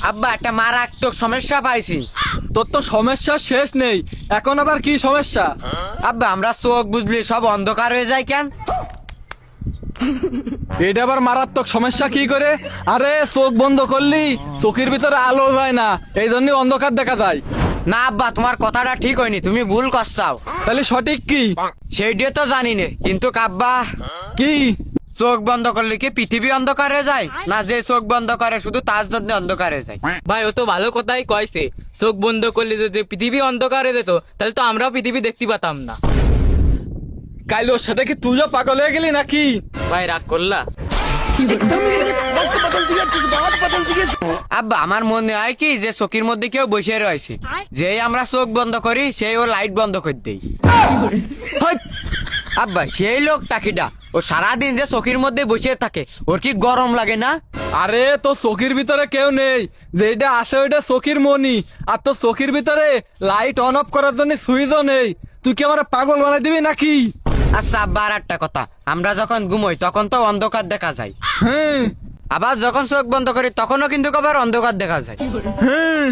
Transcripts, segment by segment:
আব্বা একটা মারাত্মক সমস্যা পাইছি। তোর তো সমস্যার শেষ নেই, এখন আবার কি সমস্যা? আব্বা আমরা চোখ বুঝলি সব অন্ধকার হয়ে যায় কেন? এটা আবার মারাত্মক সমস্যা কি করে? আরে চোখ বন্ধ করলি চোখের ভিতরে আলো যায় না, এই জন্য অন্ধকার দেখা যায়। না আব্বা তোমার কথাটা ঠিক হয়নি, তুমি ভুল করছাও। তাহলে সঠিক কি? সেইটা তো জানি না, কিন্তু আব্বা কি? চোখ বন্ধ করলে কি পৃথিবী অন্ধকার হয়ে যায়, না যে চোখ বন্ধ করে শুধু তার জন্য অন্ধকার হয়ে যায়? ভাই ও তো ভালো কথাই কইছে, চোখ বন্ধ করলে যদি পৃথিবী অন্ধকার হয়ে যেত তাহলে তো আমরাও পৃথিবী দেখতে পেতাম না। কাইল ওর সাথে কি তুইও পাগল হয়ে গেলি নাকি? ভাই রাগ করলা? আব্বা আমার মনে হয় কি যে চোখের মধ্যে কেউ বসে রয়েছে, যেই আমরা চোখ বন্ধ করি সেই ও লাইট বন্ধ করে দেই। হাট! আব্বা সেই লোকটা কিডা? ও সারাদিন যে চোখের মধ্যে বসে থাকে, ওর কি গরম লাগে না? আরে তো চোখের ভিতরে কেউ নেই, যেটা আছে ওইটা চোখের মনি। আর তো চোখের ভিতরে লাইট অন অফ করার জন্য সুইচও নেই। তুই কি আমার পাগল বানাই দিবি নাকি? আচ্ছা আব্বা আর একটা কথা, আমরা যখন ঘুমোই তখন তো অন্ধকার দেখা যায়, হ্যাঁ আবার যখন চোখ বন্ধ করি তখনও কিন্তু আবার অন্ধকার দেখা যায়। হ্যাঁ।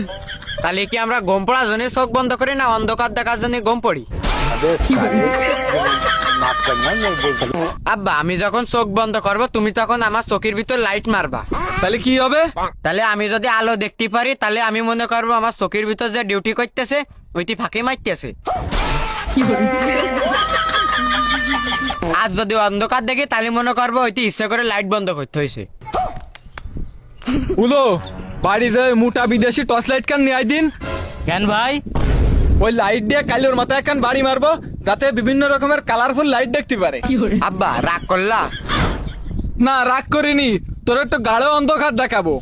তাহলে কি আমরা ঘুম পড়ার জন্য চোখ বন্ধ করি, না অন্ধকার দেখার জন্য ঘুম পড়ি? আব্বা আমি যখন চোখ বন্ধ করব তুমি তখন আমার চোখের ভিতর লাইট মারবা, তাহলে কি হবে? তাহলে আমি যদি আলো দেখতে পারি তাহলে আমি মনে করবো আমার চোখের ভিতর যে ডিউটি করতেছে ওইটি ফাঁকি মারতেছে। আর যদি অন্ধকার দেখি তাহলে মনে করবো ওইটি ইচ্ছা করে লাইট বন্ধ করতে হয়েছে। উলো বাড়িতে মোটা বিদেশি টর্চ লাইট কান নিয়ে আই দিন। কেন ভাই? ওই লাইট দিয়ে কালি ওর মাথায় কান বাড়ি মারবো, যাতে বিভিন্ন রকমের কালারফুল লাইট দেখতে পারে। আব্বা রাগ করলা? না রাগ করিনি, তোর একটু গাঢ় অন্ধকার দেখাবো।